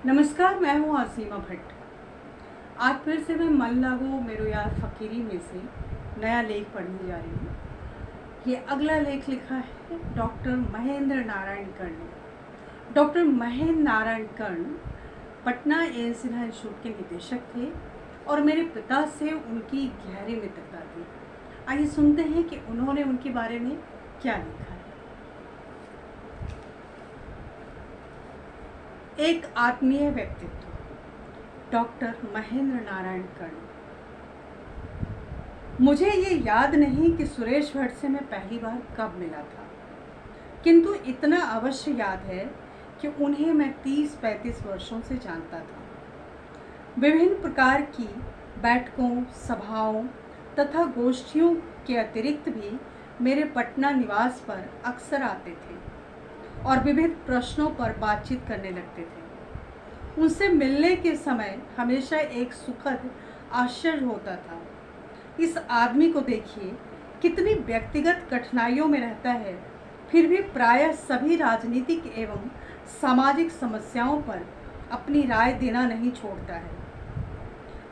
नमस्कार, मैं हूँ आसीमा भट्ट। आज फिर से मैं मन लागो मेरो यार फ़कीरी में से नया लेख पढ़ने जा रही हूँ। ये अगला लेख लिखा है डॉक्टर महेंद्र नारायण कर्ण ने। डॉक्टर महेंद्र नारायण कर्ण पटना एम्स सिन्हा इंस्टीट्यूट के निदेशक थे और मेरे पिता से उनकी गहरी मित्रता थी। आइए सुनते हैं कि उन्होंने उनके बारे में क्या लिखा है। एक आत्मीय व्यक्तित्व, डॉक्टर महेंद्र नारायण कर्ण। मुझे ये याद नहीं कि सुरेश भट्ट से मैं पहली बार कब मिला था, किंतु इतना अवश्य याद है कि उन्हें मैं 30-35 वर्षों से जानता था। विभिन्न प्रकार की बैठकों, सभाओं तथा गोष्ठियों के अतिरिक्त भी मेरे पटना निवास पर अक्सर आते थे और विविध प्रश्नों पर बातचीत करने लगते थे। उनसे मिलने के समय हमेशा एक सुखद आश्चर्य होता था। इस आदमी को देखिए, कितनी व्यक्तिगत कठिनाइयों में रहता है, फिर भी प्रायः सभी राजनीतिक एवं सामाजिक समस्याओं पर अपनी राय देना नहीं छोड़ता है।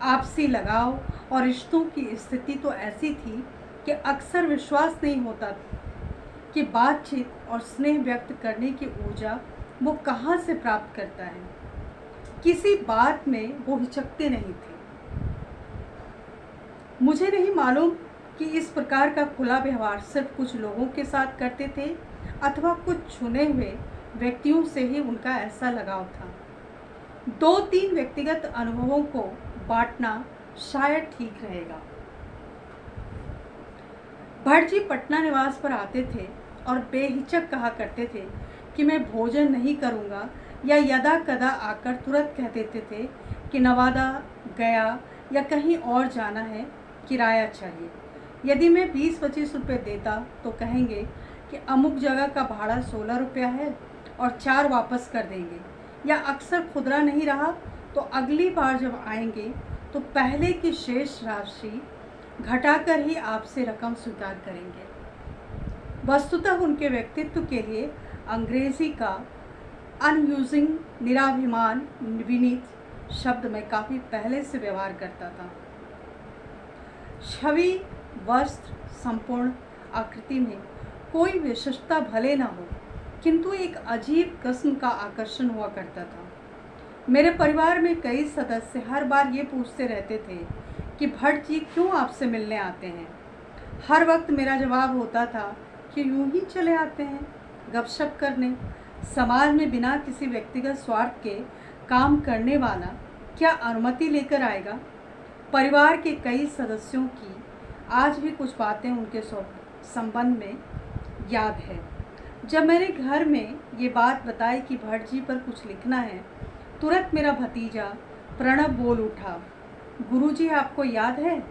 आपसी लगाव और रिश्तों की स्थिति तो ऐसी थी कि अक्सर विश्वास नहीं होता कि बातचीत और स्नेह व्यक्त करने की ऊर्जा वो कहाँ से प्राप्त करता है। किसी बात में वो हिचकते नहीं थे। मुझे नहीं मालूम कि इस प्रकार का खुला व्यवहार सिर्फ कुछ लोगों के साथ करते थे अथवा कुछ चुने हुए व्यक्तियों से ही उनका ऐसा लगाव था। 2-3 व्यक्तिगत अनुभवों को बांटना शायद ठीक रहेगा। भट्ट जी पटना निवास पर आते थे और बेहिचक कहा करते थे कि मैं भोजन नहीं करूँगा, या यदा कदा आकर तुरंत कह देते थे कि नवादा, गया या कहीं और जाना है, किराया चाहिए। यदि मैं 20-25 रुपये देता तो कहेंगे कि अमुक जगह का भाड़ा 16 रुपया है और 4 वापस कर देंगे, या अक्सर खुदरा नहीं रहा तो अगली बार जब आएंगे तो पहले की शेष राशि घटाकर ही आपसे रकम स्वीकार करेंगे। वस्तुतः उनके व्यक्तित्व के लिए अंग्रेजी का अनयूजिंग, निराभिमान, विनीत शब्द मैं काफ़ी पहले से व्यवहार करता था। छवि, वस्त्र, संपूर्ण आकृति में कोई विशिष्टता भले ना हो, किंतु एक अजीब किस्म का आकर्षण हुआ करता था। मेरे परिवार में कई सदस्य हर बार ये पूछते रहते थे कि भट्ट जी क्यों आपसे मिलने आते हैं। हर वक्त मेरा जवाब होता था कि यूं ही चले आते हैं गपशप करने। समाज में बिना किसी व्यक्तिगत स्वार्थ के काम करने वाला क्या अनुमति लेकर आएगा। परिवार के कई सदस्यों की आज भी कुछ बातें उनके संबंध में याद है। जब मैंने घर में ये बात बताई कि भट्ट जी पर कुछ लिखना है, तुरंत मेरा भतीजा प्रणव बोल उठा, गुरुजी आपको याद है,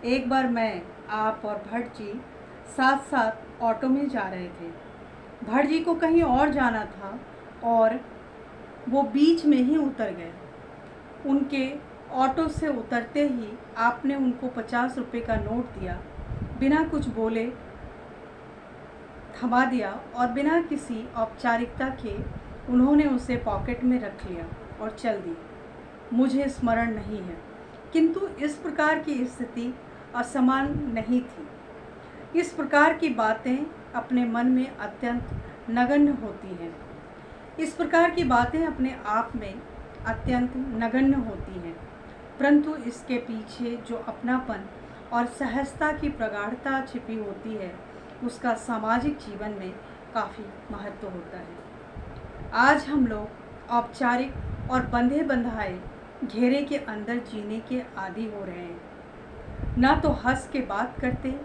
एक बार मैं, आप और भट्ट जी साथ साथ ऑटो में जा रहे थे। भट्ट जी को कहीं और जाना था और वो बीच में ही उतर गए। उनके ऑटो से उतरते ही आपने उनको 50 रुपये का नोट दिया, बिना कुछ बोले थमा दिया और बिना किसी औपचारिकता के उन्होंने उसे पॉकेट में रख लिया और चल दी। मुझे स्मरण नहीं है, किंतु इस प्रकार की स्थिति असमान नहीं थी। इस प्रकार की बातें अपने मन में अत्यंत नगण्य होती हैं। इस प्रकार की बातें अपने आप में अत्यंत नगण्य होती हैं, परंतु इसके पीछे जो अपनापन और सहजता की प्रगाढ़ता छिपी होती है, उसका सामाजिक जीवन में काफ़ी महत्व होता है। आज हम लोग औपचारिक और बंधे बंधाए घेरे के अंदर जीने के आदी हो रहे हैं। ना तो हंस के बात करते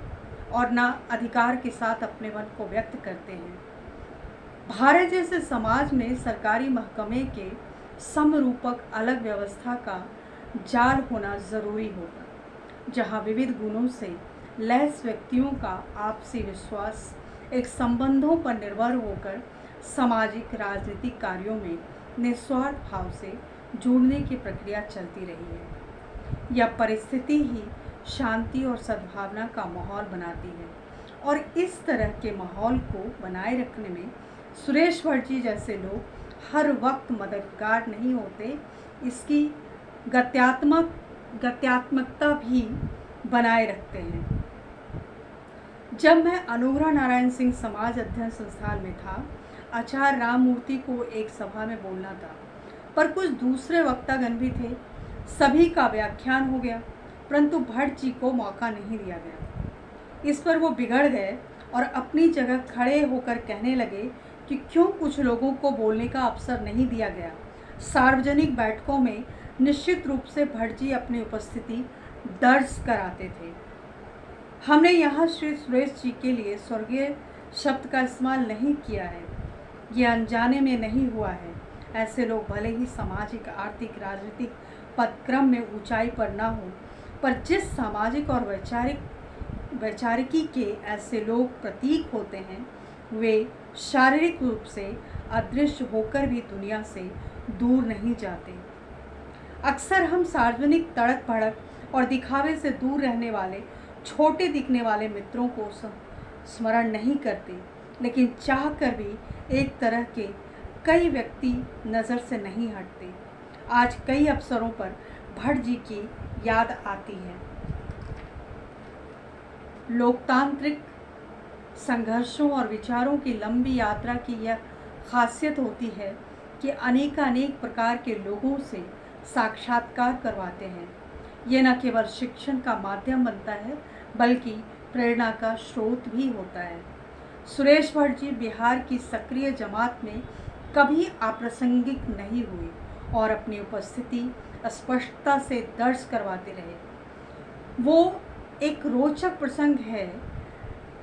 और ना अधिकार के साथ अपने मन को व्यक्त करते हैं। भारत जैसे समाज में सरकारी महकमे के समरूपक अलग व्यवस्था का जाल होना ज़रूरी होगा, जहाँ विविध गुणों से लैस व्यक्तियों का आपसी विश्वास एक संबंधों पर निर्भर होकर सामाजिक राजनीतिक कार्यों में निस्वार्थ भाव से जुड़ने की प्रक्रिया चलती रही है। यह परिस्थिति ही शांति और सद्भावना का माहौल बनाती है, और इस तरह के माहौल को बनाए रखने में सुरेश भट्ट जी जैसे लोग हर वक्त मददगार नहीं होते, इसकी गत्यात्मकता भी बनाए रखते हैं। जब मैं अनुग्रह नारायण सिंह समाज अध्ययन संस्थान में था, आचार्य राममूर्ति को एक सभा में बोलना था, पर कुछ दूसरे वक्तागण भी थे। सभी का व्याख्यान हो गया, परंतु भट्ट जी को मौका नहीं दिया गया। इस पर वो बिगड़ गए और अपनी जगह खड़े होकर कहने लगे कि क्यों कुछ लोगों को बोलने का अवसर नहीं दिया गया। सार्वजनिक बैठकों में निश्चित रूप से भट्ट जी अपनी उपस्थिति दर्ज कराते थे। हमने यहाँ श्री सुरेश जी के लिए स्वर्गीय शब्द का इस्तेमाल नहीं किया है, ये अनजाने में नहीं हुआ है। ऐसे लोग भले ही सामाजिक, आर्थिक, राजनीतिक पदक्रम में ऊंचाई पर न हो, पर जिस सामाजिक और वैचारिकी के ऐसे लोग प्रतीक होते हैं, वे शारीरिक रूप से अदृश्य होकर भी दुनिया से दूर नहीं जाते। अक्सर हम सार्वजनिक तड़क भड़क और दिखावे से दूर रहने वाले, छोटे दिखने वाले मित्रों को स्मरण नहीं करते, लेकिन चाह कर भी एक तरह के कई व्यक्ति नज़र से नहीं हटते। आज कई अवसरों पर भट्ट जी की याद आती है। लोकतांत्रिक संघर्षों और विचारों की लंबी यात्रा की यह खासियत होती है कि अनेकानेक प्रकार के लोगों से साक्षात्कार करवाते हैं। ये न केवल शिक्षण का माध्यम बनता है, बल्कि प्रेरणा का स्रोत भी होता है। सुरेश भट्ट जी बिहार की सक्रिय जमात में कभी अप्रासंगिक नहीं हुए और अपनी उपस्थिति स्पष्टता से दर्ज करवाते रहे। वो एक रोचक प्रसंग है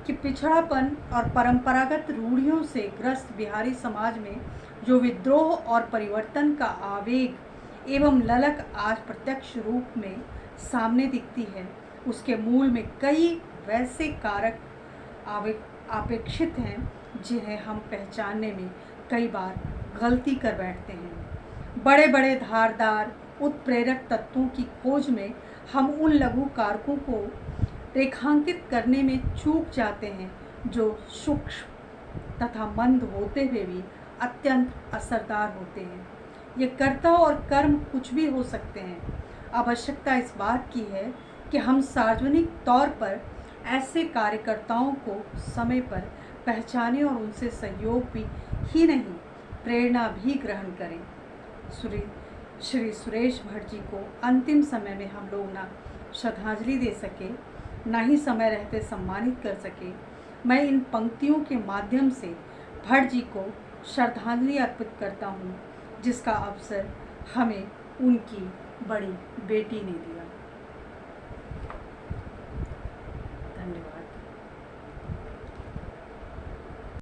कि पिछड़ापन और परंपरागत रूढ़ियों से ग्रस्त बिहारी समाज में जो विद्रोह और परिवर्तन का आवेग एवं ललक आज प्रत्यक्ष रूप में सामने दिखती है, उसके मूल में कई वैसे कारक अपेक्षित हैं जिन्हें हम पहचानने में कई बार गलती कर बैठते हैं। बड़े बड़े धारदार उत्प्रेरक तत्वों की खोज में हम उन लघु कारकों को रेखांकित करने में चूक जाते हैं जो सूक्ष्म तथा मंद होते हुए भी अत्यंत असरदार होते हैं। ये कर्ता और कर्म कुछ भी हो सकते हैं। आवश्यकता इस बात की है कि हम सार्वजनिक तौर पर ऐसे कार्यकर्ताओं को समय पर पहचानें और उनसे सहयोग भी ही नहीं, प्रेरणा भी ग्रहण करें। श्री सुरेश भट्ट जी को अंतिम समय में हम लोग ना श्रद्धांजलि दे सके, ना ही समय रहते सम्मानित कर सके। मैं इन पंक्तियों के माध्यम से भट्ट जी को श्रद्धांजलि अर्पित करता हूँ, जिसका अवसर हमें उनकी बड़ी बेटी ने दिया।